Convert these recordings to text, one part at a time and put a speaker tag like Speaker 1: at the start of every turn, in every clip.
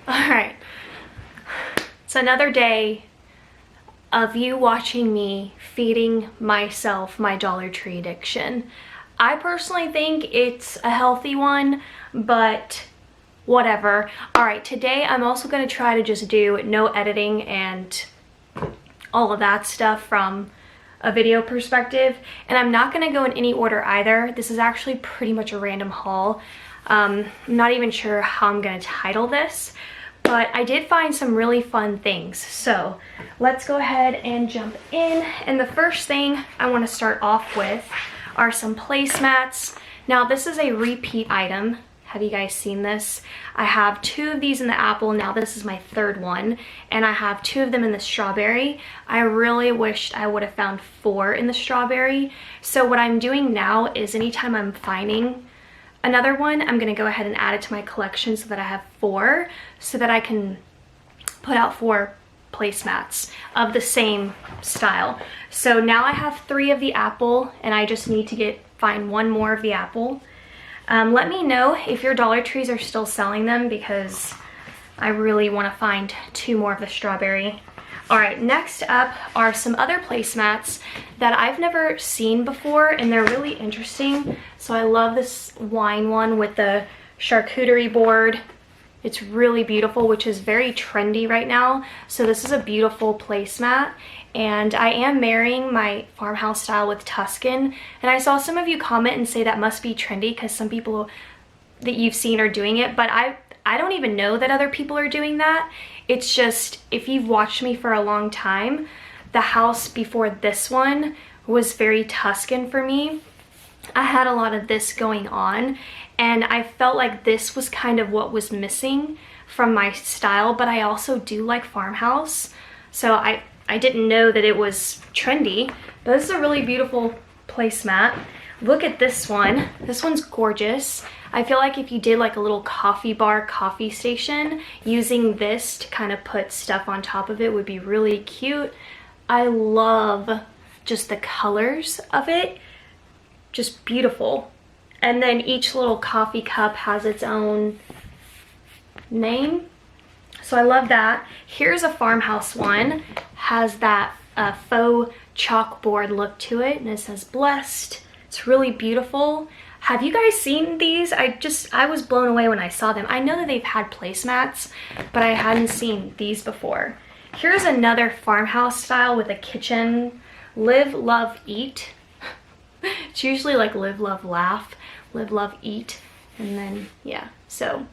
Speaker 1: Alright. It's another day of you watching me feeding myself my Dollar Tree addiction. I personally think it's a healthy one, but whatever. Alright, today I'm also going to try to just do no editing and all of that stuff from a video perspective, and I'm not going to go in any order either. This is actually pretty much a random haul. I'm not even sure how I'm going to title this, but I did find some really fun things. So let's go ahead and jump in. And the first thing I want to start off with are some placemats. Now this is a repeat item. Have you guys seen this? I have 2 of these in the apple. Now this is my 3rd one, and I have 2 of them in the strawberry. I really wished I would have found 4 in the strawberry. So what I'm doing now is anytime I'm finding another one, I'm gonna go ahead and add it to my collection so that I have 4, so that I can put out 4 placemats of the same style. So now I have 3 of the apple, and I just need to find 1 more of the apple. Let me know if your Dollar Trees are still selling them, because I really want to find 2 more of the strawberry. Alright, next up are some other placemats that I've never seen before, and they're really interesting. So I love this wine one with the charcuterie board. It's really beautiful, which is very trendy right now. So this is a beautiful placemat. And I am marrying my farmhouse style with Tuscan. And I saw some of you comment and say that must be trendy because some people that you've seen are doing it. But I don't even know that other people are doing that. It's just, if you've watched me for a long time, the house before this one was very Tuscan for me. I had a lot of this going on, and I felt like this was kind of what was missing from my style, but I also do like farmhouse. So I didn't know that it was trendy, but this is a really beautiful placemat. Look at this one. This one's gorgeous. I feel like if you did like a little coffee bar, coffee station, using this to kind of put stuff on top of it would be really cute. I love just the colors of it. Just beautiful. And then each little coffee cup has its own name. So I love that. Here's a farmhouse one. Has that faux chalkboard look to it, and it says blessed. It's really beautiful. Have you guys seen these? I was blown away when I saw them. I know that they've had placemats, but I hadn't seen these before. Here's another farmhouse style with a kitchen. Live, love, eat. It's usually like live, love, laugh. Live, love, eat. And then, yeah, so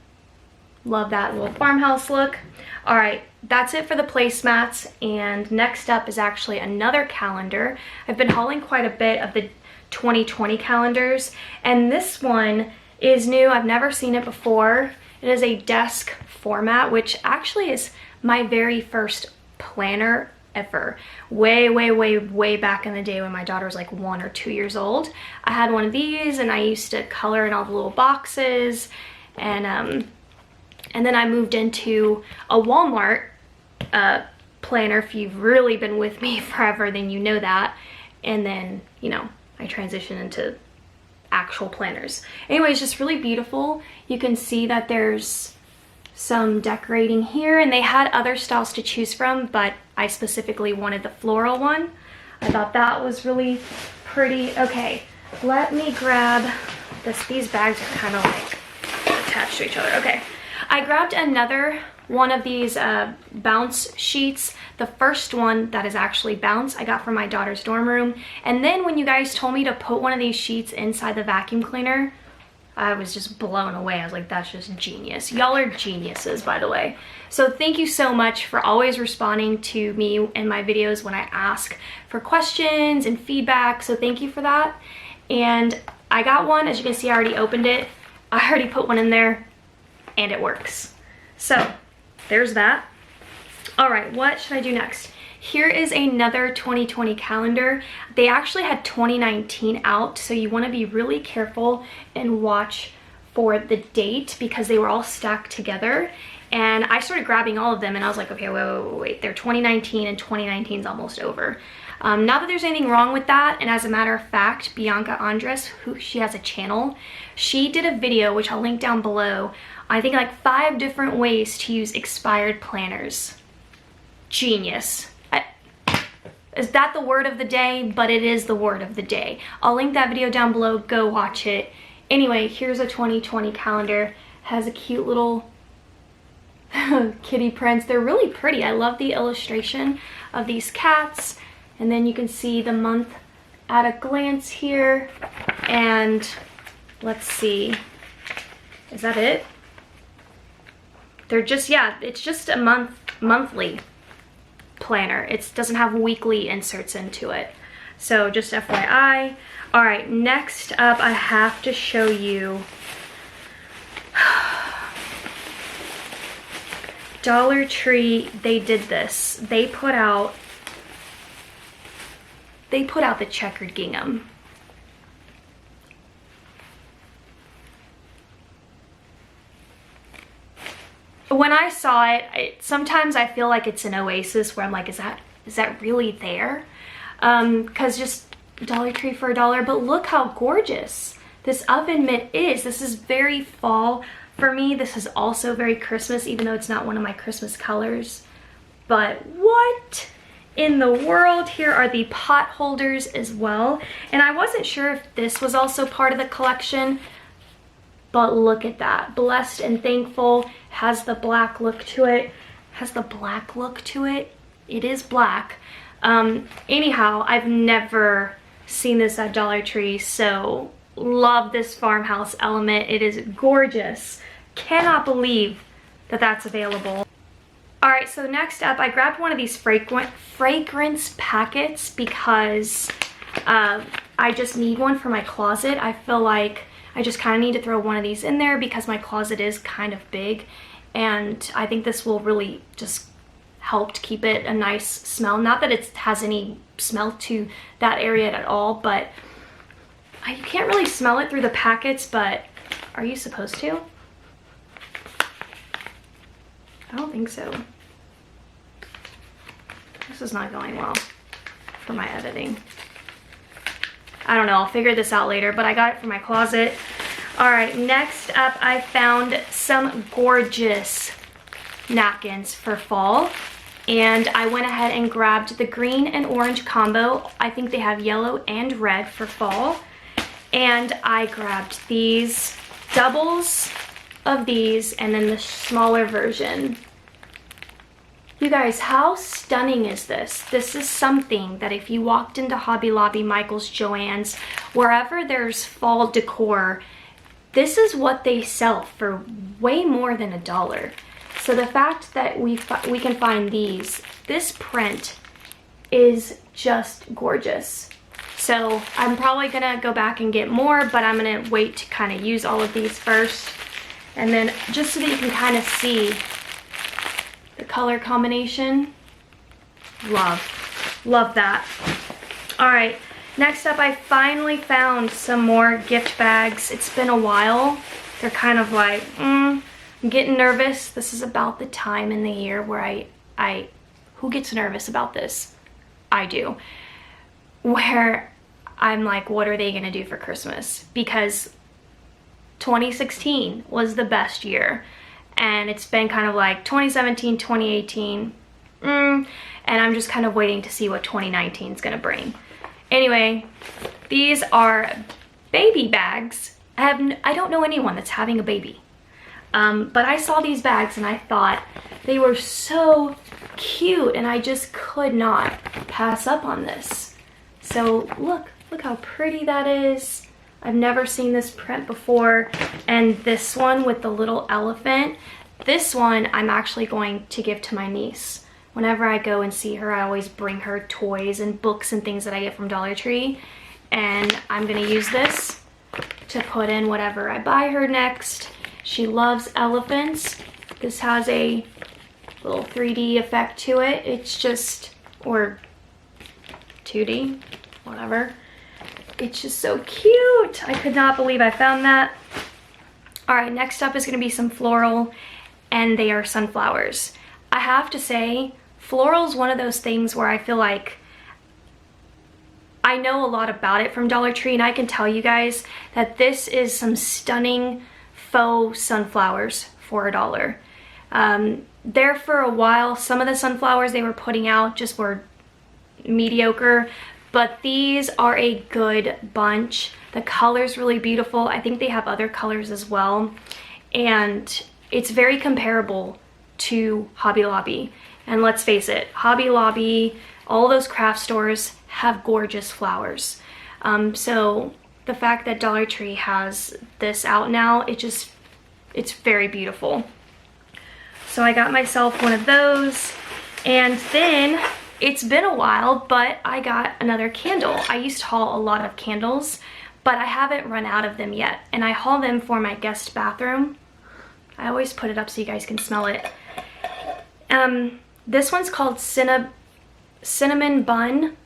Speaker 1: love that little farmhouse look. All right, that's it for the placemats. And next up is actually another calendar. I've been hauling quite a bit of the 2020 calendars, and this one is new. I've never seen it before. It is a desk format, which actually is my very first planner ever. Way back in the day when my daughter was like 1 or 2 years old. I had one of these, and I used to color in all the little boxes, and then I moved into a Walmart planner. If you've really been with me forever, then you know that. And then, you know, I transitioned into actual planners. Anyways, just really beautiful. You can see that there's some decorating here, and they had other styles to choose from, but I specifically wanted the floral one. I thought that was really pretty. Okay, let me grab this. These bags are kind of like attached to each other. Okay, I grabbed another one of these bounce sheets. The first one that is actually bounce I got from my daughter's dorm room. And then when you guys told me to put one of these sheets inside the vacuum cleaner, I was just blown away. I was like, that's just genius. Y'all are geniuses, by the way. So thank you so much for always responding to me in my videos when I ask for questions and feedback. So thank you for that. And I got one. As you can see, I already opened it. I already put one in there, and it works. So there's that. All right, what should I do next? Here is another 2020 calendar. They actually had 2019 out, so you want to be really careful and watch for the date because they were all stacked together. And I started grabbing all of them, and I was like, okay, wait. They're 2019, and 2019 is almost over. Not that there's anything wrong with that, and as a matter of fact, Bianca, she has a channel. She did a video, which I'll link down below, I think like 5 different ways to use expired planners. Genius. Is that the word of the day? But it is the word of the day. I'll link that video down below, go watch it. Anyway, here's a 2020 calendar. Has a cute little kitty prints. They're really pretty. I love the illustration of these cats. And then you can see the month at a glance here. And let's see, is that it? They're just, yeah, it's just a monthly planner. It doesn't have weekly inserts into it. So just FYI. All right, next up, I have to show you Dollar Tree. They did this. They put out the checkered gingham. When I saw it, sometimes I feel like it's an oasis where I'm like, is that really there? Because just Dollar Tree for $1, but look how gorgeous this oven mitt is. This is very fall for me. This is also very Christmas, even though it's not one of my Christmas colors. But what in the world? Here are the pot holders as well. And I wasn't sure if this was also part of the collection, but look at that. Blessed and Thankful has the black look to it. Has the black look to it. It is black. Anyhow, I've never seen this at Dollar Tree, so love this farmhouse element. It is gorgeous. Cannot believe that that's available. All right, so next up, I grabbed one of these fragrance packets because I just need one for my closet. I feel like I just kind of need to throw one of these in there because my closet is kind of big, and I think this will really just help to keep it a nice smell. Not that it has any smell to that area at all, but you can't really smell it through the packets, but are you supposed to? I don't think so. This is not going well for my editing. I don't know, I'll figure this out later, but I got it for my closet. All right, next up, I found some gorgeous napkins for fall. And I went ahead and grabbed the green and orange combo. I think they have yellow and red for fall. And I grabbed these doubles of these and then the smaller version. You guys, how stunning is this? This is something that if you walked into Hobby Lobby, Michael's, Joann's, wherever there's fall decor, this is what they sell for way more than $1. So the fact that we can find these, this print is just gorgeous. So I'm probably gonna go back and get more, but I'm gonna wait to kind of use all of these first. And then just so that you can kind of see the color combination. Love that. All right, next up, I finally found some more gift bags. It's been a while. They're kind of like, I'm getting nervous. This is about the time in the year where who gets nervous about this? I do. Where I'm like, what are they gonna do for Christmas? Because 2016 was the best year. And it's been kind of like 2017, 2018, and I'm just kind of waiting to see what 2019 is gonna bring. Anyway, these are baby bags. I don't know anyone that's having a baby. But I saw these bags and I thought they were so cute and I just could not pass up on this. So look how pretty that is. I've never seen this print before. And this one with the little elephant, this one I'm actually going to give to my niece. Whenever I go and see her, I always bring her toys and books and things that I get from Dollar Tree. And I'm gonna use this to put in whatever I buy her next. She loves elephants. This has a little 3D effect to it. It's just, or 2D, whatever. It's just so cute. I could not believe I found that. All right, next up is gonna be some floral, and they are sunflowers. I have to say, floral is one of those things where I feel like I know a lot about it from Dollar Tree, and I can tell you guys that this is some stunning faux sunflowers for $1. There for a while, some of the sunflowers they were putting out just were mediocre, but these are a good bunch. The color's really beautiful. I think they have other colors as well, and it's very comparable to Hobby Lobby. And let's face it, Hobby Lobby, all those craft stores have gorgeous flowers. So the fact that Dollar Tree has this out now, it's very beautiful. So I got myself one of those, and then it's been a while, but I got another candle. I used to haul a lot of candles, but I haven't run out of them yet, and I haul them for my guest bathroom. I always put it up so you guys can smell it. This one's called Cinnamon Bun,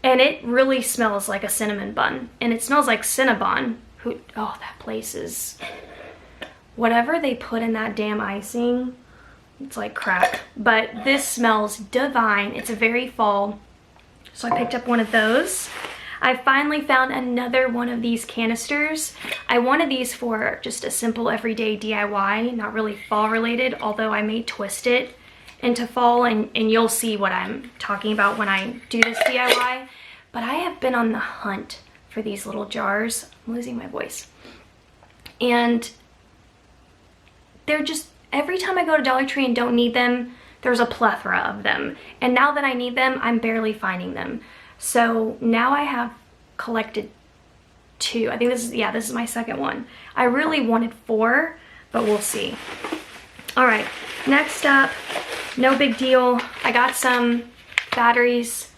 Speaker 1: and it really smells like a cinnamon bun, and it smells like Cinnabon. Oh, that place is... Whatever they put in that damn icing, it's like crack. But this smells divine. It's very fall, so I picked up one of those. I finally found another one of these canisters. I wanted these for just a simple everyday DIY, not really fall related, although I may twist it into fall, and you'll see what I'm talking about when I do this DIY. But I have been on the hunt for these little jars. I'm losing my voice. And they're just, every time I go to Dollar Tree and don't need them, there's a plethora of them. And now that I need them, I'm barely finding them. So now I have collected 2. I think this is my second one. I really wanted 4, but we'll see. All right, next up, no big deal. I got some batteries,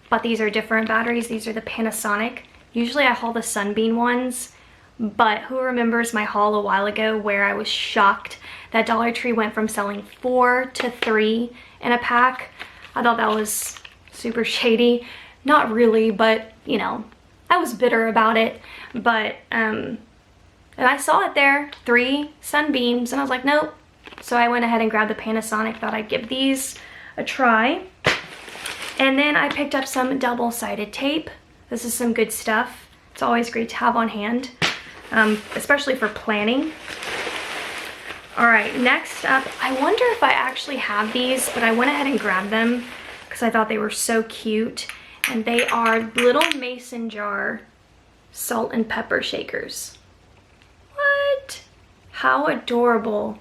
Speaker 1: but these are different batteries. These are the Panasonic. Usually I haul the Sunbeam ones, but who remembers my haul a while ago where I was shocked that Dollar Tree went from selling 4 to 3 in a pack? I thought that was super shady. Not really, but you know, I was bitter about it. But and I saw it there, 3 Sunbeams, and I was like, nope. So I went ahead and grabbed the Panasonic, thought I'd give these a try. And then I picked up some double-sided tape. This is some good stuff. It's always great to have on hand, especially for planning. All right, next up, I wonder if I actually have these, but I went ahead and grabbed them because I thought they were so cute. And they are little mason jar salt and pepper shakers. What? How adorable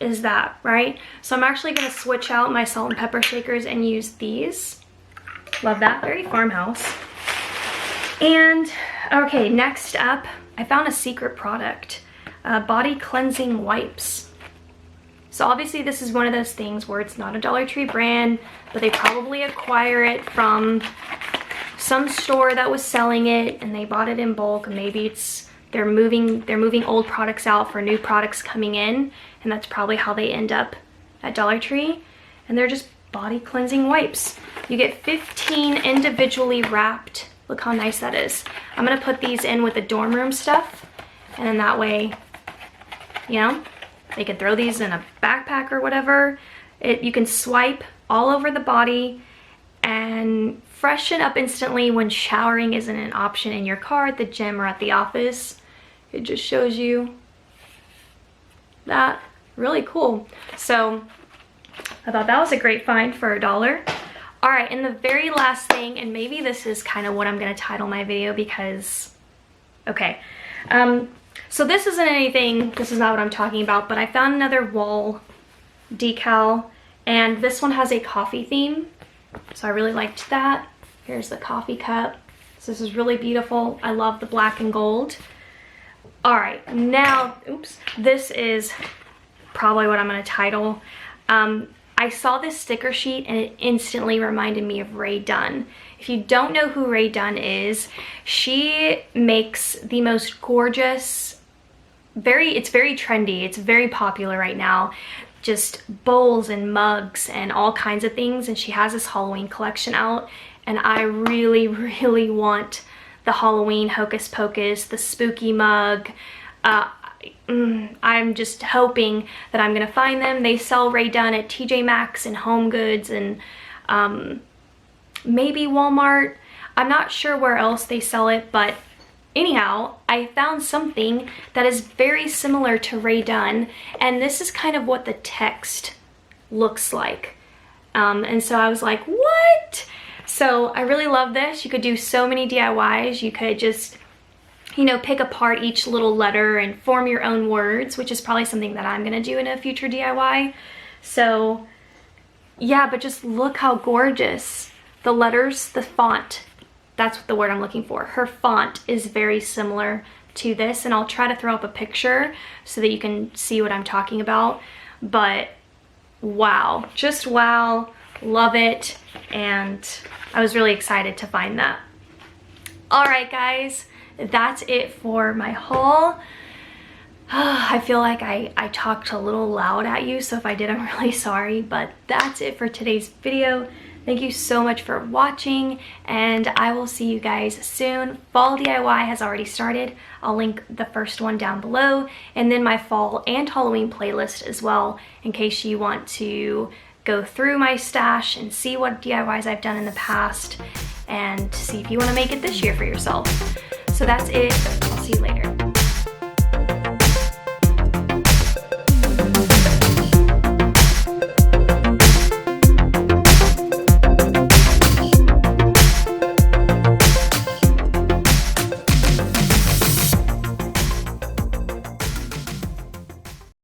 Speaker 1: is that, right? So I'm actually gonna switch out my salt and pepper shakers and use these. Love that, very farmhouse. And okay, next up, I found a secret product, body cleansing wipes. So obviously this is one of those things where it's not a Dollar Tree brand, but they probably acquire it from some store that was selling it and they bought it in bulk. Maybe it's they're moving old products out for new products coming in, and that's probably how they end up at Dollar Tree. And they're just body cleansing wipes. You get 15 individually wrapped. Look how nice that is. I'm gonna put these in with the dorm room stuff, and then that way, you know, they can throw these in a backpack or whatever. You can swipe all over the body and freshen up instantly when showering isn't an option in your car, at the gym, or at the office. It just shows you that. Really cool. So I thought that was a great find for $1. All right, and the very last thing, and maybe this is kind of what I'm gonna title my video because, okay. So this isn't anything, this is not what I'm talking about, but I found another wall decal, and this one has a coffee theme. So I really liked that. Here's the coffee cup. So this is really beautiful. I love the black and gold. All right, now, oops, this is probably what I'm gonna title. I saw this sticker sheet and it instantly reminded me of Rae Dunn. If you don't know who Rae Dunn is, she makes the most gorgeous, it's very trendy, it's very popular right now, just bowls and mugs and all kinds of things, and she has this Halloween collection out, and I really, really want the Halloween Hocus Pocus, the spooky mug. I'm just hoping that I'm gonna find them. They sell Rae Dunn at TJ Maxx and Home Goods and maybe Walmart. I'm not sure where else they sell it, but anyhow, I found something that is very similar to Rae Dunn, and this is kind of what the text looks like. And so I was like, what? So I really love this. You could do so many DIYs. You could just, you know, pick apart each little letter and form your own words, which is probably something that I'm gonna do in a future DIY. So yeah, but just look how gorgeous. The letters, the font, that's the word I'm looking for. Her font is very similar to this, and I'll try to throw up a picture so that you can see what I'm talking about. But wow, just wow, love it, and I was really excited to find that. All right, guys, that's it for my haul. I feel like I talked a little loud at you, so if I did, I'm really sorry, but that's it for today's video. Thank you so much for watching, and I will see you guys soon. Fall DIY has already started. I'll link the first one down below, and then my fall and Halloween playlist as well, in case you want to go through my stash and see what DIYs I've done in the past, and see if you want to make it this year for yourself. So that's it. I'll see you later.